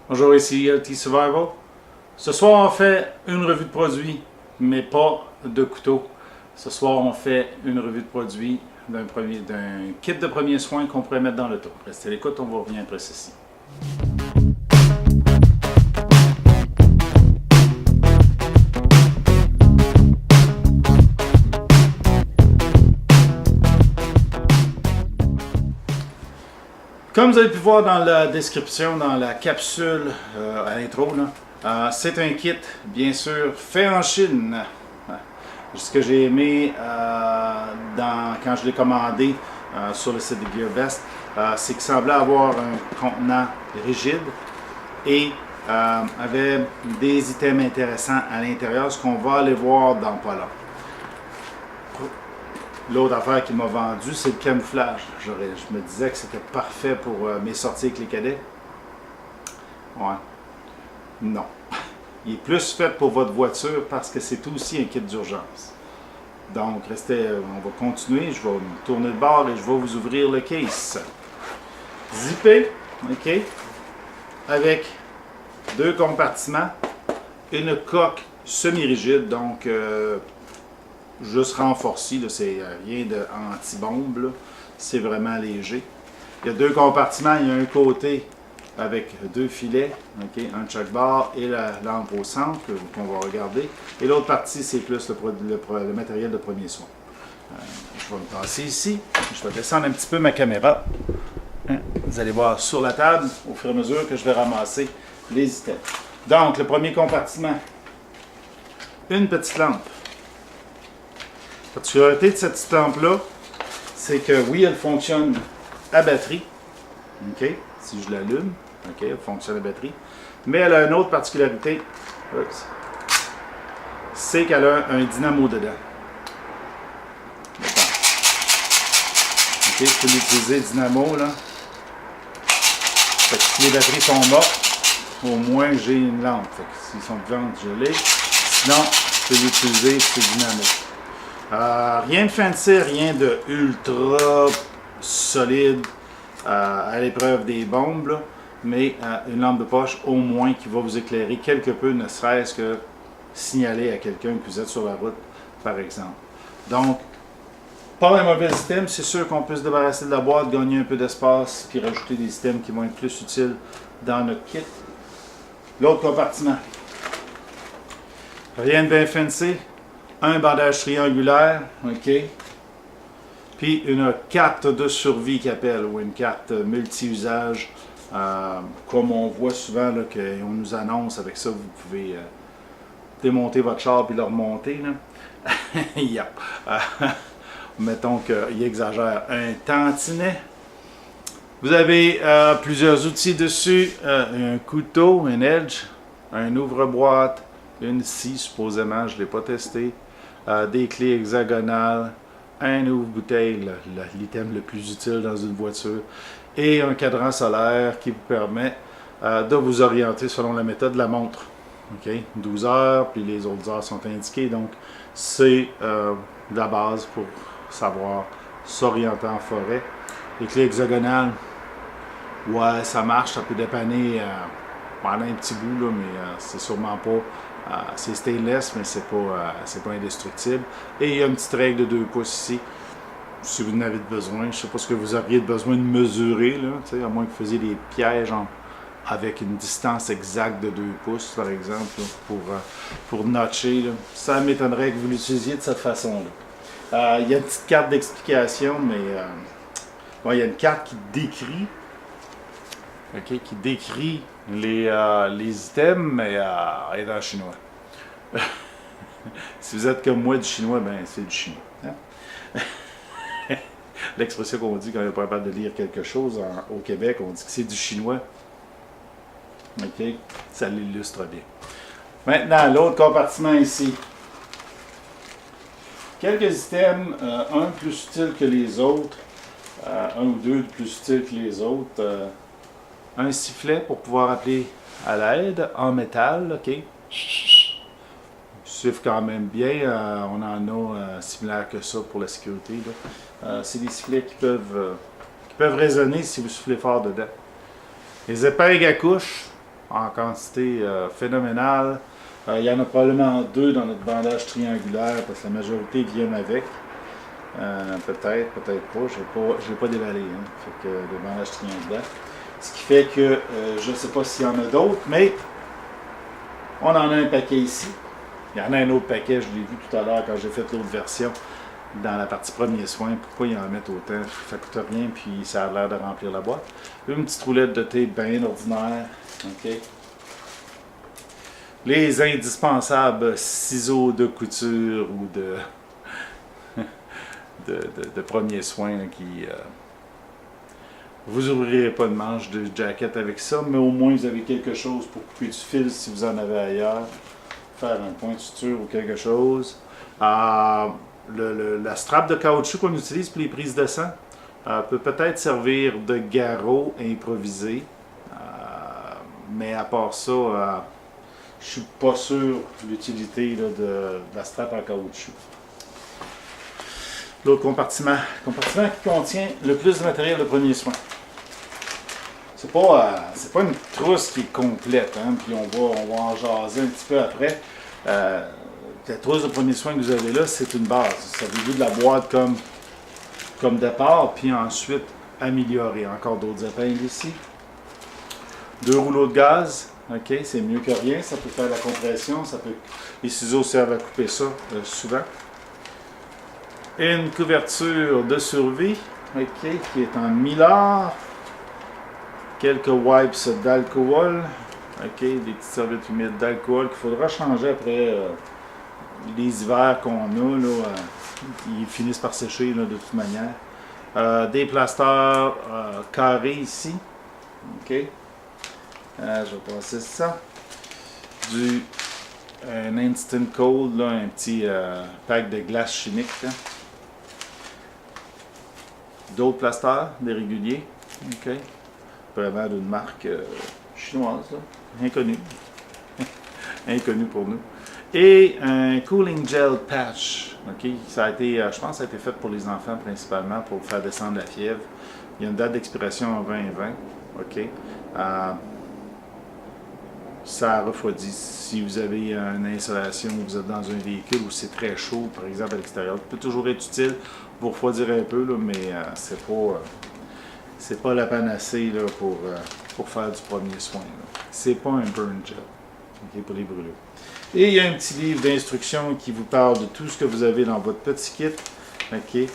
Bonjour, ici LT Survival. Ce soir, on fait une revue de produits, mais pas de couteau. Ce soir, on fait une revue de produits d'un kit de premiers soins qu'on pourrait mettre dans l'auto. Restez à l'écoute, on va revenir après ceci. Comme vous avez pu voir dans la description, dans la capsule à l'intro, c'est un kit, bien sûr, fait en Chine. Ce que j'ai aimé quand je l'ai commandé sur le site de GearBest, c'est qu'il semblait avoir un contenant rigide et avait des items intéressants à l'intérieur, ce qu'on va aller voir dans pas long. L'autre affaire qu'il m'a vendu, c'est le camouflage. Je me disais que c'était parfait pour mes sorties avec les cadets. Ouais. Non. Il est plus fait pour votre voiture parce que c'est aussi un kit d'urgence. Donc, on va continuer. Je vais me tourner de bord et je vais vous ouvrir le case. Zippé, OK, avec deux compartiments, une coque semi-rigide, donc juste renforcé, c'est rien de anti-bombe, c'est vraiment léger. Il y a deux compartiments, il y a un côté avec deux filets, okay, un de chaque bord et la lampe au centre qu'on va regarder. Et l'autre partie, c'est plus le matériel de premier soin. Je vais me passer ici, je vais descendre un petit peu ma caméra. Vous allez voir sur la table, au fur et à mesure que je vais ramasser les items. Donc, le premier compartiment, une petite lampe. La particularité de cette petite lampe-là, c'est que oui, elle fonctionne à batterie. OK? Si je l'allume, OK, elle fonctionne à batterie. Mais elle a une autre particularité, c'est qu'elle a un dynamo dedans. OK, je peux l'utiliser, le dynamo, là. Fait que si les batteries sont mortes, au moins j'ai une lampe. Fait que s'ils sont vivantes, je l'ai. Sinon, je peux l'utiliser, ce dynamo. Rien de fancy, rien de ultra solide à l'épreuve des bombes, là, mais une lampe de poche au moins qui va vous éclairer quelque peu, ne serait-ce que signaler à quelqu'un que vous êtes sur la route, par exemple. Donc, pas un mauvais item, c'est sûr qu'on peut se débarrasser de la boîte, gagner un peu d'espace, puis rajouter des items qui vont être plus utiles dans notre kit. L'autre compartiment. Rien de bien fancy. Un bandage triangulaire, OK, puis une carte de survie qu'ils appellent, ou une carte multi-usage, comme on voit souvent, qu'on nous annonce, avec ça, vous pouvez démonter votre char puis le remonter. Là. Yep. Mettons qu'il exagère. Un tantinet. Vous avez plusieurs outils dessus, un couteau, un edge, un ouvre-boîte, une scie supposément, je ne l'ai pas testé. Des clés hexagonales, un ouvre-bouteille, l'item le plus utile dans une voiture, et un cadran solaire qui vous permet de vous orienter selon la méthode de la montre. Okay? 12 heures, puis les autres heures sont indiquées, donc c'est la base pour savoir s'orienter en forêt. Les clés hexagonales, ouais, ça marche, ça peut dépanner pendant un petit bout, là, mais c'est sûrement pas... c'est stainless, mais c'est pas indestructible. Et il y a une petite règle de 2 pouces ici, si vous en avez besoin. Je ne sais pas ce que vous auriez besoin de mesurer, là, à moins que vous faisiez des pièges avec une distance exacte de 2 pouces, par exemple, là, pour notcher. Là. Ça m'étonnerait que vous l'utilisiez de cette façon-là. Il y a une petite carte d'explication, mais bon, il y a une carte qui décrit, okay, qui décrit les items, mais elle est en chinois. Si vous êtes comme moi du chinois, ben c'est du chinois. Hein? L'expression qu'on dit quand on n'est pas capable de lire quelque chose au Québec, on dit que c'est du chinois. OK? Ça l'illustre bien. Maintenant, l'autre compartiment ici. Quelques items, un plus utile que les autres, un ou deux plus utiles que les autres. Un sifflet pour pouvoir appeler à l'aide en métal, OK? Siffle quand même bien, on en a similaire que ça pour la sécurité. C'est des sifflets qui peuvent résonner si vous soufflez fort dedans. Les épingles à couche, en quantité phénoménale. Il y en a probablement 2 dans notre bandage triangulaire parce que la majorité viennent avec. Peut-être pas. J'ai pas déballé. Hein. Fait que le bandage triangulaire. Ce qui fait que je ne sais pas s'il y en a d'autres, mais on en a un paquet ici. Il y en a un autre paquet, je l'ai vu tout à l'heure quand j'ai fait l'autre version dans la partie premiers soins. Pourquoi ils en mettent autant? Ça ne coûte rien, puis ça a l'air de remplir la boîte. Une petite roulette de thé bien ordinaire. Okay. Les indispensables ciseaux de couture ou de premiers soins là, qui... vous n'ouvrirez pas de manche de jacket avec ça, mais au moins vous avez quelque chose pour couper du fil si vous en avez ailleurs. Faire un point de suture ou quelque chose. La strap de caoutchouc qu'on utilise pour les prises de sang peut peut-être servir de garrot improvisé. Mais à part ça, je suis pas sûr de l'utilité de la strap en caoutchouc. L'autre compartiment qui contient le plus de matériel de premiers soins. C'est pas une trousse qui est complète, hein, puis on va en jaser un petit peu après. La trousse de premiers soins que vous avez là, c'est une base. Servez-vous de la boîte comme départ, puis ensuite améliorer. Encore d'autres épingles ici. 2 rouleaux de gaz, ok, c'est mieux que rien. Ça peut faire la compression, les ciseaux servent à couper ça souvent. Une couverture de survie, ok, qui est en mylar. Quelques wipes d'alcool, ok, des petites serviettes humides d'alcool qu'il faudra changer après les hivers qu'on a, là, ils finissent par sécher là, de toute manière. Des plasters carrés ici, ok, je vais passer ça. Un Instant Cold, là, un petit pack de glace chimique. D'autres plasters, des réguliers, ok. Vraiment d'une marque chinoise, là. Inconnue. Inconnue pour nous. Et un cooling gel patch. Okay? Ça a été, je pense que ça a été fait pour les enfants principalement pour faire descendre la fièvre. Il y a une date d'expiration en 2020. Okay? Ça refroidit. Si vous avez une installation où vous êtes dans un véhicule où c'est très chaud, par exemple à l'extérieur, ça peut toujours être utile pour refroidir un peu, là, mais c'est pas la panacée là, pour faire du premier soin. C'est pas un burn gel, okay, pour les brûlures. Et il y a un petit livre d'instructions qui vous parle de tout ce que vous avez dans votre petit kit, okay,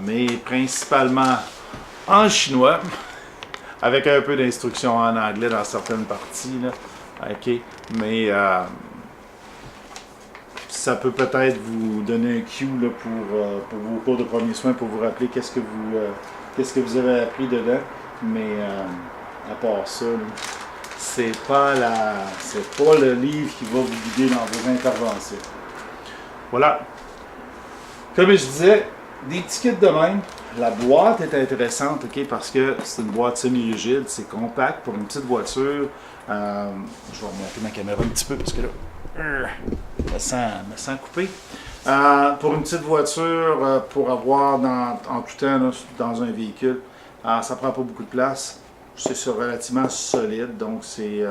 mais principalement en chinois, avec un peu d'instructions en anglais dans certaines parties. Là, okay, mais ça peut peut-être vous donner un cue là, pour vos cours de premiers soins, pour vous rappeler qu'est-ce que vous avez appris dedans, mais à part ça, c'est pas le livre qui va vous guider dans vos interventions. Voilà. Comme je disais, des petits kits de même. La boîte est intéressante, ok, parce que c'est une boîte semi-rigide, c'est compact pour une petite voiture. Je vais remonter ma caméra un petit peu parce que là, me sens coupé. Pour une petite voiture, pour avoir en tout temps là, dans un véhicule, ça prend pas beaucoup de place. C'est relativement solide, donc c'est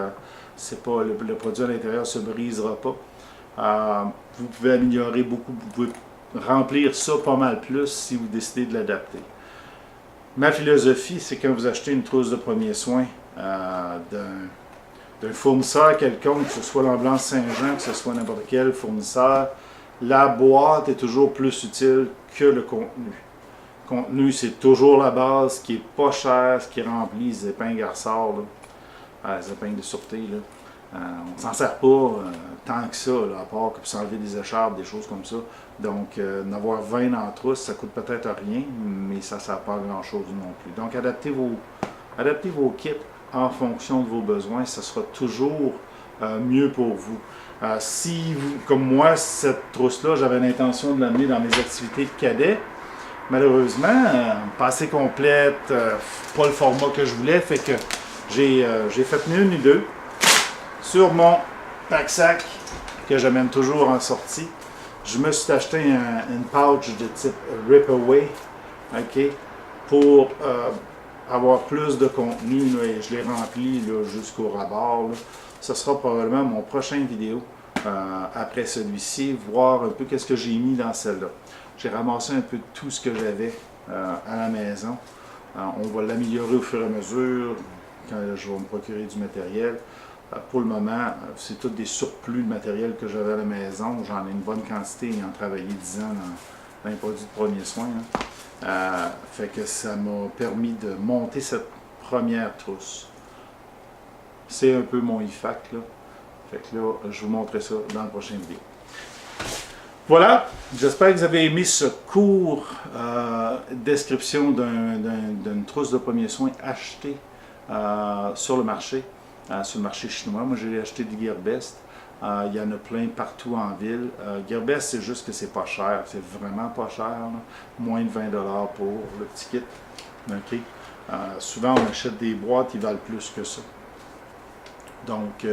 pas le produit à l'intérieur ne se brisera pas. Vous pouvez améliorer beaucoup, vous pouvez remplir ça pas mal plus si vous décidez de l'adapter. Ma philosophie, c'est quand vous achetez une trousse de premiers soins d'un fournisseur quelconque, que ce soit l'Ambulance Saint-Jean, que ce soit n'importe quel fournisseur, la boîte est toujours plus utile que le contenu. Le contenu, c'est toujours la base, ce qui est pas cher, ce qui remplit les épingles à ressort, les épingles de sûreté. Là. On s'en sert pas tant que ça, là, à part que pour s'enlever des écharpes, des choses comme ça. Donc, d'avoir 20 dans la trousse, ça coûte peut-être rien, mais ça ne sert pas à grand-chose non plus. Donc, adaptez vos kits en fonction de vos besoins, ça sera toujours mieux pour vous. Si vous, comme moi, cette trousse-là, j'avais l'intention de l'amener dans mes activités de cadet, malheureusement, pas assez complète, pas le format que je voulais, fait que j'ai fait ni une ni deux sur mon pack-sac que j'amène toujours en sortie. Je me suis acheté une pouch de type Rip Away, ok, pour avoir plus de contenu, là, et je l'ai rempli jusqu'au rabord. Là. Ce sera probablement mon prochain vidéo après celui-ci, voir un peu qu'est-ce que j'ai mis dans celle-là. J'ai ramassé un peu de tout ce que j'avais à la maison. On va l'améliorer au fur et à mesure quand je vais me procurer du matériel. Pour le moment, c'est tout des surplus de matériel que j'avais à la maison. J'en ai une bonne quantité ayant travaillé 10 ans dans les produits de premiers soins. Fait que ça m'a permis de monter cette première trousse. C'est un peu mon IFAC, là. Fait que là, je vous montrerai ça dans la prochaine vidéo. Voilà, j'espère que vous avez aimé ce court description d'une trousse de premiers soins achetée sur le marché chinois. Moi, j'ai acheté du Gearbest. Il y en a plein partout en ville. Gearbest, c'est juste que c'est pas cher. C'est vraiment pas cher. Là. Moins de 20$ pour le petit kit. Okay. Souvent, on achète des boîtes, ils valent plus que ça. Donc,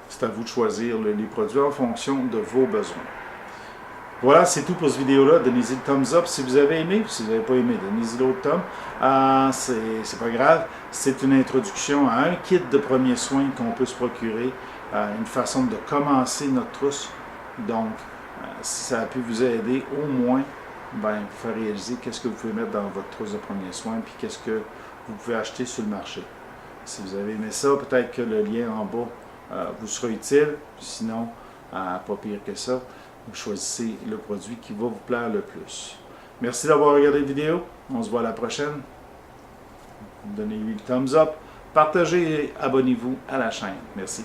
c'est à vous de choisir les produits en fonction de vos besoins. Voilà, c'est tout pour cette vidéo-là. Donnez-y le thumbs up si vous avez aimé. Si vous n'avez pas aimé, donnez-y l'autre thumb. C'est pas grave. C'est une introduction à un kit de premiers soins qu'on peut se procurer. Une façon de commencer notre trousse. Donc, si ça a pu vous aider, au moins, vous faire réaliser qu'est-ce que vous pouvez mettre dans votre trousse de premiers soins, puis qu'est-ce que vous pouvez acheter sur le marché. Si vous avez aimé ça, peut-être que le lien en bas vous sera utile. Sinon, pas pire que ça. Vous choisissez le produit qui va vous plaire le plus. Merci d'avoir regardé la vidéo. On se voit à la prochaine. Donnez-lui le thumbs up. Partagez et abonnez-vous à la chaîne. Merci.